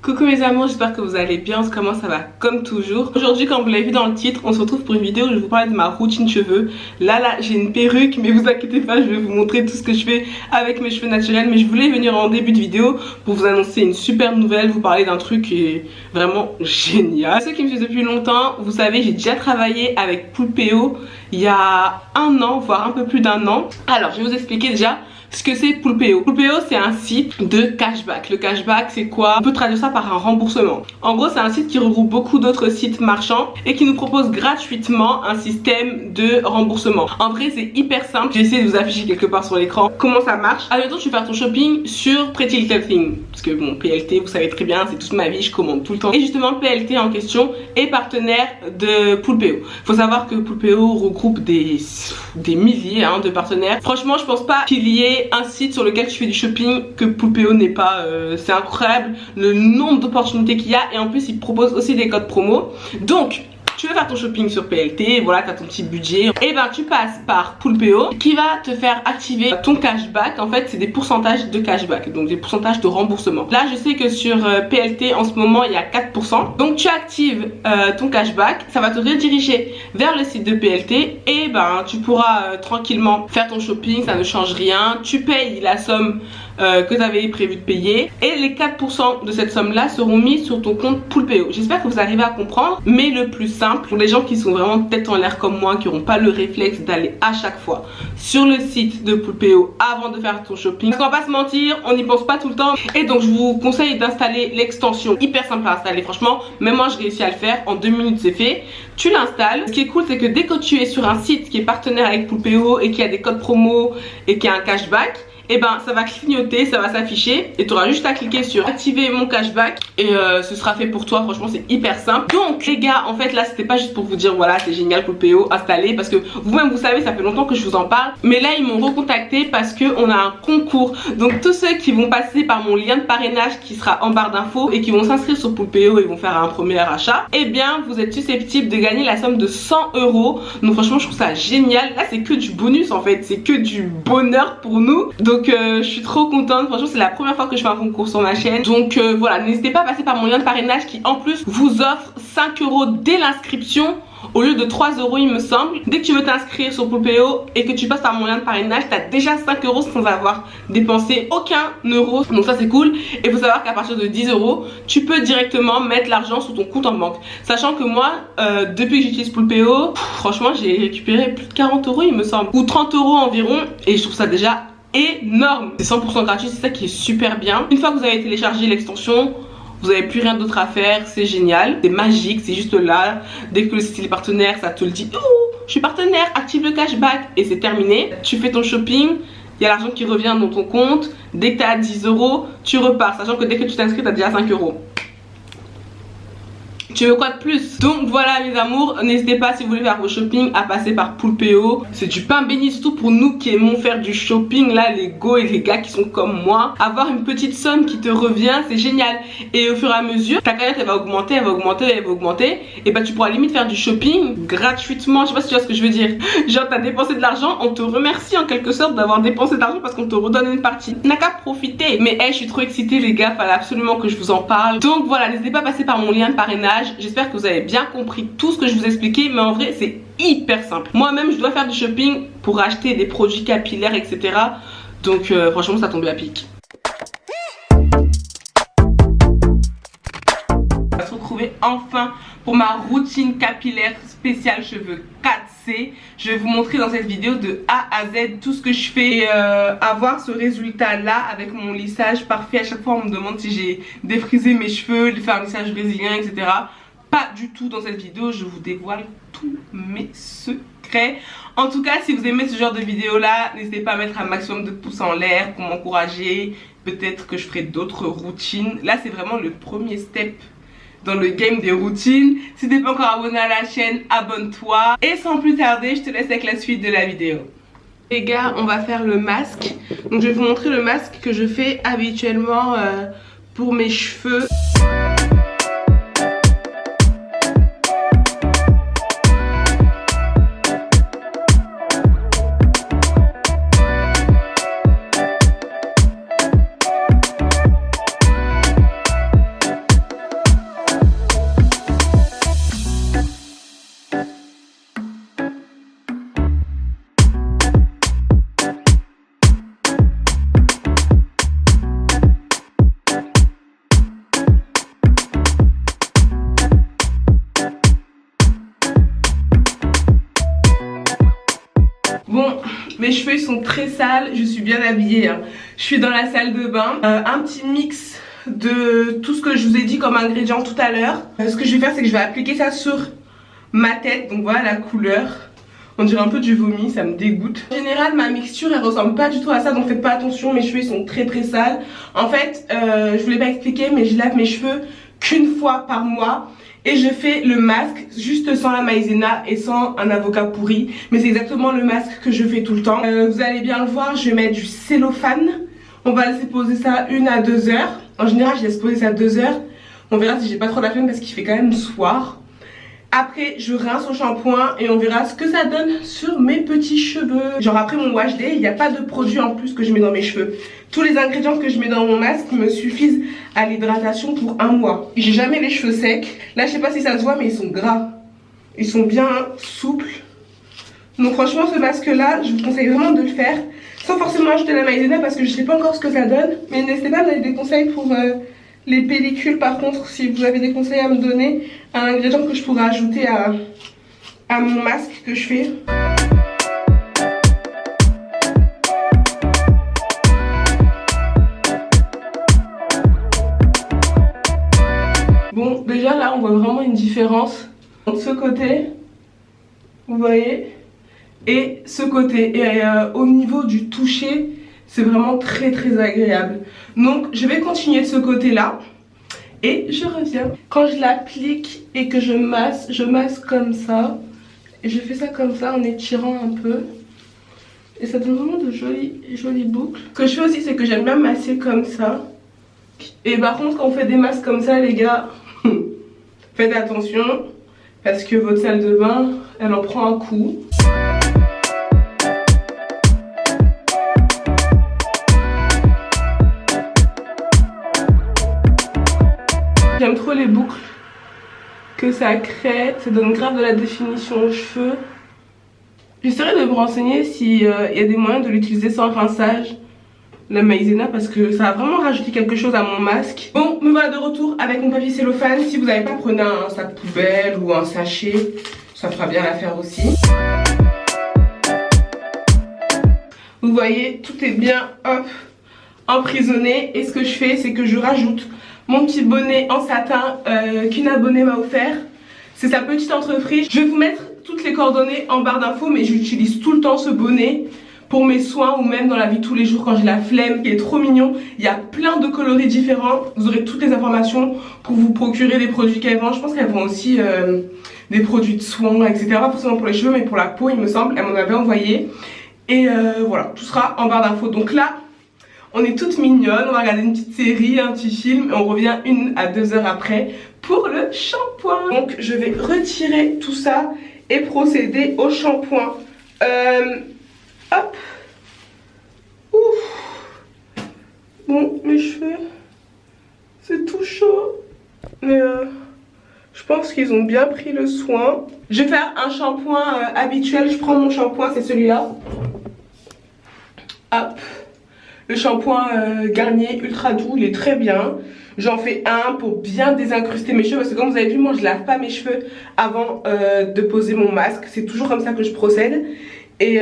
Coucou mes amours, j'espère que vous allez bien, comment ça va comme toujours. Aujourd'hui, comme vous l'avez vu dans le titre, on se retrouve pour une vidéo où je vais vous parler de ma routine cheveux. Là j'ai une perruque, mais vous inquiétez pas, je vais vous montrer tout ce que je fais avec mes cheveux naturels. Mais je voulais venir en début de vidéo pour vous annoncer une super nouvelle, vous parler d'un truc qui est vraiment génial. Ceux qui me suivent depuis longtemps, vous savez, j'ai déjà travaillé avec Poulpeo il y a un an, voire un peu plus d'un an. Alors, je vais vous expliquer déjà ce que c'est Poulpeo. Poulpeo, c'est un site de cashback. Le cashback, c'est quoi? On peut traduire ça par un remboursement. En gros, c'est un site qui regroupe beaucoup d'autres sites marchands et qui nous propose gratuitement un système de remboursement. En vrai, c'est hyper simple. J'ai essayé de vous afficher quelque part sur l'écran comment ça marche. Admettons, tu veux faire ton shopping sur Pretty Little Thing. Parce que bon, PLT, vous savez très bien, c'est toute ma vie, je commande tout le temps. Et justement, PLT en question est partenaire de Poulpeo. Faut savoir que Poulpeo regroupe des milliers de partenaires. Franchement, je pense pas qu'il y ait un site sur lequel tu fais du shopping que Poulpeo n'est pas, c'est incroyable le nombre d'opportunités qu'il y a, et en plus il propose aussi des codes promo. Donc tu veux faire ton shopping sur PLT, voilà, tu as ton petit budget, et ben tu passes par Poulpeo qui va te faire activer ton cashback. En fait, c'est des pourcentages de cashback, donc des pourcentages de remboursement. Là, je sais que sur PLT en ce moment il y a 4%. Donc tu actives ton cashback, ça va te rediriger vers le site de PLT, et ben tu pourras tranquillement faire ton shopping, ça ne change rien. Tu payes la somme que tu avais prévu de payer, et les 4% de cette somme là seront mis sur ton compte Poulpeo. J'espère que vous arrivez à comprendre, mais le plus simple pour les gens qui sont vraiment tête en l'air comme moi, qui n'auront pas le réflexe d'aller à chaque fois sur le site de Poulpeo avant de faire ton shopping, parce qu'on va pas se mentir, on n'y pense pas tout le temps, et donc je vous conseille d'installer l'extension. Hyper simple à installer, franchement, même moi je réussis à le faire en 2 minutes, c'est fait. Tu l'installes. Ce qui est cool, c'est que dès que tu es sur un site qui est partenaire avec Poulpeo et qui a des codes promo et qui a un cashback, et ben ça va clignoter, ça va s'afficher, et tu auras juste à cliquer sur activer mon cashback et ce sera fait pour toi. Franchement, c'est hyper simple. Donc les gars, en fait là c'était pas juste pour vous dire voilà c'est génial Poulpeo, installez, parce que vous-même vous savez, ça fait longtemps que je vous en parle, mais là ils m'ont recontacté parce que on a un concours. Donc tous ceux qui vont passer par mon lien de parrainage qui sera en barre d'infos et qui vont s'inscrire sur Poulpeo et vont faire un premier achat, et bien vous êtes susceptibles de gagner la somme de 100 €. Donc franchement je trouve ça génial. Là c'est que du bonus en fait, c'est que du bonheur pour nous. Donc je suis trop contente, franchement c'est la première fois que je fais un concours sur ma chaîne. Donc voilà, n'hésitez pas à passer par mon lien de parrainage qui en plus vous offre 5 € dès l'inscription au lieu de 3 € il me semble. Dès que tu veux t'inscrire sur Poulpeo et que tu passes par mon lien de parrainage, tu as déjà 5 € sans avoir dépensé aucun euro. Donc ça c'est cool. Et il faut savoir qu'à partir de 10 €, tu peux directement mettre l'argent sur ton compte en banque. Sachant que moi, depuis que j'utilise Poulpeo, franchement j'ai récupéré plus de 40 € il me semble, ou 30 € environ, et je trouve ça déjà énorme. C'est 100% gratuit, c'est ça qui est super bien. Une fois que vous avez téléchargé l'extension, vous n'avez plus rien d'autre à faire, c'est génial, c'est magique, c'est juste là. Dès que le site est partenaire, ça te le dit, oh je suis partenaire, active le cashback, et c'est terminé. Tu fais ton shopping, il y a l'argent qui revient dans ton compte. Dès que tu as 10 €, tu repars, sachant que dès que tu t'inscris, tu as déjà 5 €. Tu veux quoi de plus? Donc voilà mes amours, n'hésitez pas si vous voulez faire vos shopping à passer par Poulpeo. C'est du pain béni, surtout pour nous qui aimons faire du shopping là, les go et les gars qui sont comme moi. Avoir une petite somme qui te revient, c'est génial. Et au fur et à mesure, ta cagnotte elle va augmenter, elle va augmenter, elle va augmenter. Et bah tu pourras limite faire du shopping gratuitement. Je sais pas si tu vois ce que je veux dire. Genre t'as dépensé de l'argent, on te remercie en quelque sorte d'avoir dépensé de l'argent parce qu'on te redonne une partie. N'a qu'à profiter. Mais hey, je suis trop excitée les gars, fallait absolument que je vous en parle. Donc voilà, n'hésitez pas à passer par mon lien de parrainage. J'espère que vous avez bien compris tout ce que je vous ai expliqué, mais en vrai c'est hyper simple. Moi-même je dois faire du shopping pour acheter des produits capillaires etc. Donc franchement ça tombe à pic. On va se retrouver enfin pour ma routine capillaire spéciale cheveux 4C. Je vais vous montrer dans cette vidéo de A à Z tout ce que je fais, et avoir ce résultat là avec mon lissage parfait. À chaque fois on me demande si j'ai défrisé mes cheveux, de faire un lissage brésilien etc. Pas du tout dans cette vidéo, je vous dévoile tous mes secrets. En tout cas, si vous aimez ce genre de vidéo là, n'hésitez pas à mettre un maximum de pouces en l'air pour m'encourager. Peut-être que je ferai d'autres routines. Là c'est vraiment le premier step dans le game des routines. Si t'es pas encore abonné à la chaîne, abonne-toi. Et sans plus tarder, je te laisse avec la suite de la vidéo. Les gars, on va faire le masque. Donc je vais vous montrer le masque que je fais habituellement pour mes cheveux. Mes cheveux ils sont très sales, je suis bien habillée hein. Je suis dans la salle de bain, un petit mix de tout ce que je vous ai dit comme ingrédients tout à l'heure. Ce que je vais faire c'est que je vais appliquer ça sur ma tête, donc voilà la couleur. On dirait un peu du vomi, ça me dégoûte. En général ma mixture elle ressemble pas du tout à ça, donc faites pas attention, mes cheveux ils sont très sales. En fait je vous l'ai pas expliqué mais je lave mes cheveux qu'une fois par mois. Et je fais le masque juste sans la maïzena et sans un avocat pourri. Mais c'est exactement le masque que je fais tout le temps. Vous allez bien le voir, je vais mettre du cellophane. On va laisser poser ça 1 à 2 heures. En général je laisse poser ça 2 heures. On verra si j'ai pas trop la flemme parce qu'il fait quand même soir. Après je rince au shampoing et on verra ce que ça donne sur mes petits cheveux. Genre après mon wash day, il n'y a pas de produit en plus que je mets dans mes cheveux. Tous les ingrédients que je mets dans mon masque me suffisent à l'hydratation pour 1 mois. J'ai jamais les cheveux secs. Là je sais pas si ça se voit mais ils sont gras. Ils sont bien souples. Donc franchement ce masque là, je vous conseille vraiment de le faire. Sans forcément ajouter la maïzena parce que je sais pas encore ce que ça donne. Mais n'hésitez pas à me donner des conseils pour les pellicules par contre. Si vous avez des conseils à me donner, un ingrédient que je pourrais ajouter à mon masque que je fais. Bon, déjà là on voit vraiment une différence entre ce côté, vous voyez, et ce côté. Et au niveau du toucher, c'est vraiment très agréable. Donc je vais continuer de ce côté là et je reviens. Quand je l'applique et que je masse comme ça. Et je fais ça comme ça en étirant un peu. Et ça donne vraiment de jolies boucles. Ce que je fais aussi c'est que j'aime bien masser comme ça. Et par contre quand on fait des masses comme ça les gars, faites attention parce que votre salle de bain elle en prend un coup. J'aime trop les boucles que ça crée, ça donne grave de la définition aux cheveux. J'essaierai de me renseigner s'il y a des moyens de l'utiliser sans rinçage, la maïzena, parce que ça a vraiment rajouté quelque chose à mon masque. Bon, me voilà de retour avec mon papier cellophane. Si vous n'avez pas, prenez un sac poubelle ou un sachet, ça fera bien l'affaire aussi. Vous voyez, tout est bien hop, emprisonné. Et ce que je fais, c'est que je rajoute mon petit bonnet en satin qu'une abonnée m'a offert. C'est sa petite entreprise. Je vais vous mettre toutes les coordonnées en barre d'infos, mais j'utilise tout le temps ce bonnet pour mes soins ou même dans la vie de tous les jours quand j'ai la flemme. Il est trop mignon. Il y a plein de coloris différents. Vous aurez toutes les informations pour vous procurer des produits qu'elle vend. Je pense qu'elle vend aussi des produits de soins, etc. Pas forcément pour les cheveux, mais pour la peau, il me semble. Elle m'en avait envoyé. Et voilà, tout sera en barre d'infos. Donc là, on est toutes mignonnes, on va regarder une petite série, un petit film et on revient 1 à 2 heures après pour le shampoing. Donc je vais retirer tout ça et procéder au shampoing. Hop. Ouf. Bon, mes cheveux, c'est tout chaud. Mais je pense qu'ils ont bien pris le soin. Je vais faire un shampoing habituel. Je prends mon shampoing, c'est celui-là. Hop. Le shampoing Garnier ultra doux, il est très bien. J'en fais un pour bien désincruster mes cheveux parce que comme vous avez vu, moi je lave pas mes cheveux avant de poser mon masque. C'est toujours comme ça que je procède. Et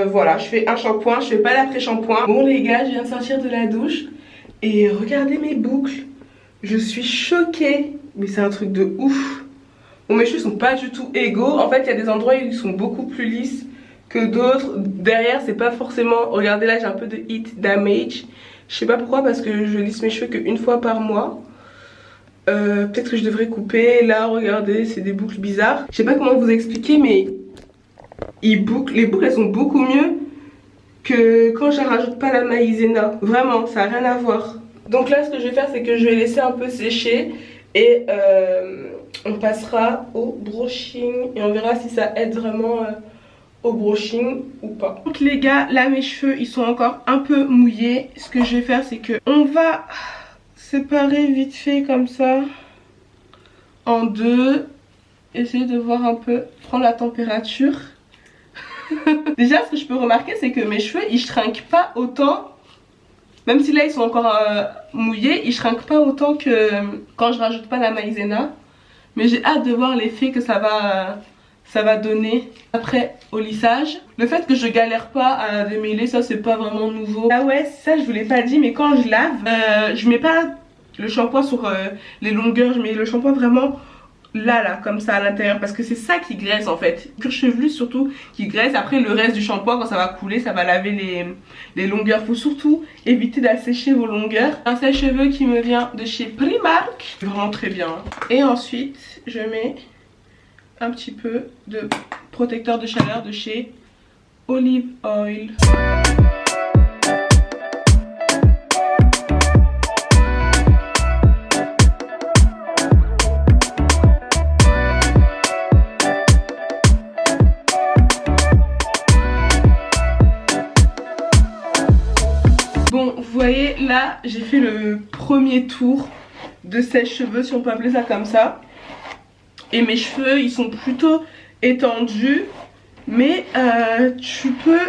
voilà, je fais un shampoing, je fais pas l'après-shampoing. Bon les gars, je viens de sortir de la douche et regardez mes boucles. Je suis choquée, mais c'est un truc de ouf. Bon, mes cheveux sont pas du tout égaux. En fait, il y a des endroits où ils sont beaucoup plus lisses que d'autres. Derrière c'est pas forcément, regardez là j'ai un peu de heat damage, je sais pas pourquoi parce que je lisse mes cheveux qu'une fois par mois. Peut-être que je devrais couper. Là regardez, c'est des boucles bizarres, je sais pas comment vous expliquer mais les boucles elles sont beaucoup mieux que quand je rajoute pas la maïzena, vraiment ça a rien à voir. Donc là ce que je vais faire c'est que je vais laisser un peu sécher et on passera au brushing et on verra si ça aide vraiment au brushing ou pas. Donc les gars, là mes cheveux ils sont encore un peu mouillés. Ce que je vais faire c'est que on va séparer vite fait comme ça en deux. Essayer de voir un peu, prendre la température. Déjà ce que je peux remarquer c'est que mes cheveux ils shrinkent pas autant. Même si là ils sont encore mouillés, ils shrinkent pas autant que quand je rajoute pas la maïzena. Mais j'ai hâte de voir l'effet que ça ça va donner après au lissage. Le fait que je galère pas à démêler, ça c'est pas vraiment nouveau. Ah ouais, ça je vous l'ai pas dit, mais quand je lave, je mets pas le shampoing sur les longueurs, je mets le shampoing vraiment là comme ça à l'intérieur, parce que c'est ça qui graisse en fait. Le cuir chevelu surtout qui graisse. Après le reste du shampoing, quand ça va couler, ça va laver les longueurs. Faut surtout éviter d'assécher vos longueurs. Un sèche-cheveux qui me vient de chez Primark, vraiment très bien. Et ensuite je mets un petit peu de protecteur de chaleur de chez Olive Oil. Bon, vous voyez là, j'ai fait le premier tour de sèche-cheveux, si on peut appeler ça comme ça. Et mes cheveux, ils sont plutôt étendus, mais tu peux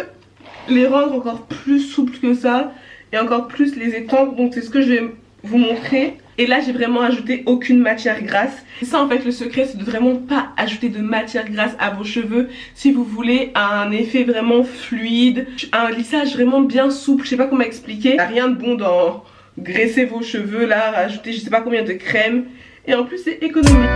les rendre encore plus souples que ça et encore plus les étendre. Donc c'est ce que je vais vous montrer. Et là j'ai vraiment ajouté aucune matière grasse. Et ça en fait le secret, c'est de vraiment pas ajouter de matière grasse à vos cheveux si vous voulez un effet vraiment fluide, un lissage vraiment bien souple. Je sais pas comment expliquer. Il n'y a rien de bon dans graisser vos cheveux là, rajouter je sais pas combien de crème. Et en plus c'est économique.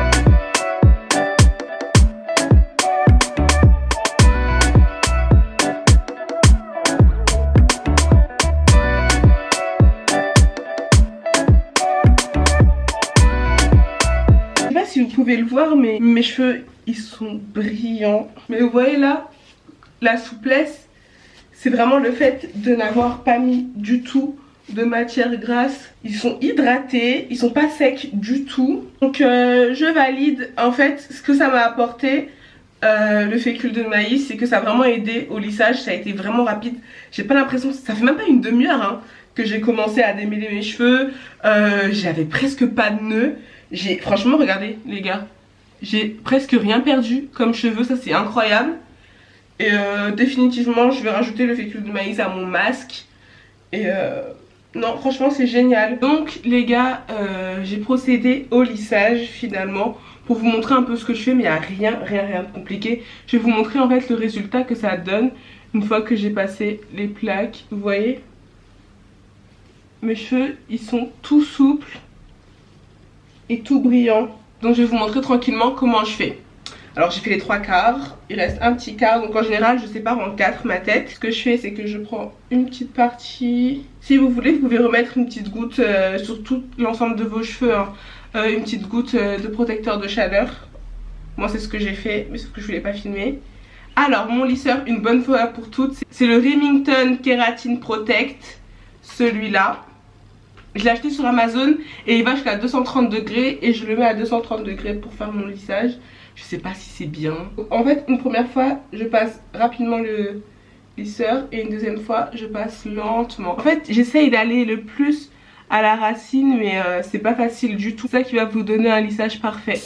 Si vous pouvez le voir, mais mes cheveux ils sont brillants. Mais vous voyez là, la souplesse, c'est vraiment le fait de n'avoir pas mis du tout de matière grasse. Ils sont hydratés, ils sont pas secs du tout. Donc je valide. En fait, ce que ça m'a apporté, le fécule de maïs, c'est que ça a vraiment aidé au lissage. Ça a été vraiment rapide. J'ai pas l'impression, ça fait même pas une demi-heure hein, que j'ai commencé à démêler mes cheveux. J'avais presque pas de nœuds. Franchement regardez les gars, j'ai presque rien perdu comme cheveux, ça c'est incroyable. Et définitivement je vais rajouter le fécule de maïs à mon masque. Et non franchement c'est génial. Donc les gars, j'ai procédé au lissage finalement pour vous montrer un peu ce que je fais, mais il n'y a rien de compliqué. Je vais vous montrer en fait le résultat que ça donne une fois que j'ai passé les plaques. Vous voyez, mes cheveux ils sont tout souples et tout brillant. Donc je vais vous montrer tranquillement comment je fais. Alors j'ai fait les 3 quarts, il reste un petit quart. Donc en général je sépare en 4 ma tête. Ce que je fais c'est que je prends une petite partie. Si vous voulez vous pouvez remettre une petite goutte sur tout l'ensemble de vos cheveux hein. Une petite goutte de protecteur de chaleur. Moi c'est ce que j'ai fait, mais sauf que je voulais pas filmer. Alors mon lisseur une bonne fois pour toutes, c'est le Remington Keratin Protect. Celui-là je l'ai acheté sur Amazon et il va jusqu'à 230 degrés et je le mets à 230 degrés pour faire mon lissage. Je sais pas si c'est bien. En fait une première fois je passe rapidement le lisseur et une deuxième fois je passe lentement. En fait j'essaye d'aller le plus à la racine mais c'est pas facile du tout. C'est ça qui va vous donner un lissage parfait.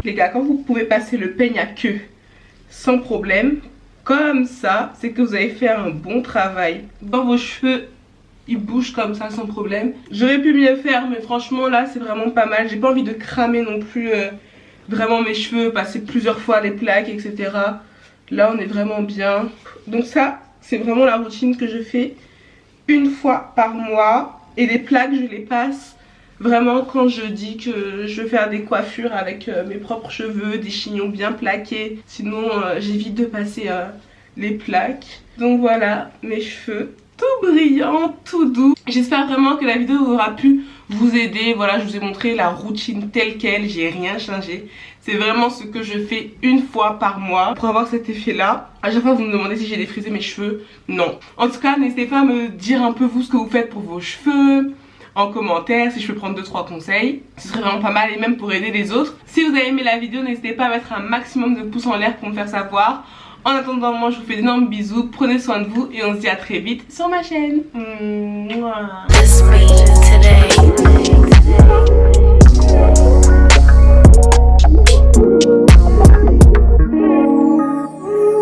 Les gars, quand vous pouvez passer le peigne à queue sans problème, comme ça, c'est que vous avez fait un bon travail. Dans vos cheveux, ils bougent comme ça sans problème. J'aurais pu mieux faire, mais franchement là, c'est vraiment pas mal. J'ai pas envie de cramer non plus vraiment mes cheveux, passer plusieurs fois les plaques, etc. Là, on est vraiment bien. Donc ça, c'est vraiment la routine que je fais une fois par mois. Et les plaques, je les passe vraiment quand je dis que je veux faire des coiffures avec mes propres cheveux, des chignons bien plaqués. Sinon j'évite de passer les plaques. Donc voilà mes cheveux tout brillants, tout doux. J'espère vraiment que la vidéo aura pu vous aider. Voilà, je vous ai montré la routine telle quelle, j'ai rien changé. C'est vraiment ce que je fais une fois par mois pour avoir cet effet là. À chaque fois vous me demandez si j'ai défrisé mes cheveux, non. En tout cas n'hésitez pas à me dire un peu vous ce que vous faites pour vos cheveux en commentaire, si je peux prendre 2-3 conseils, ce serait vraiment pas mal et même pour aider les autres. Si vous avez aimé la vidéo, n'hésitez pas à mettre un maximum de pouces en l'air pour me faire savoir. En attendant, moi je vous fais d'énormes bisous, prenez soin de vous et on se dit à très vite sur ma chaîne. Mouah.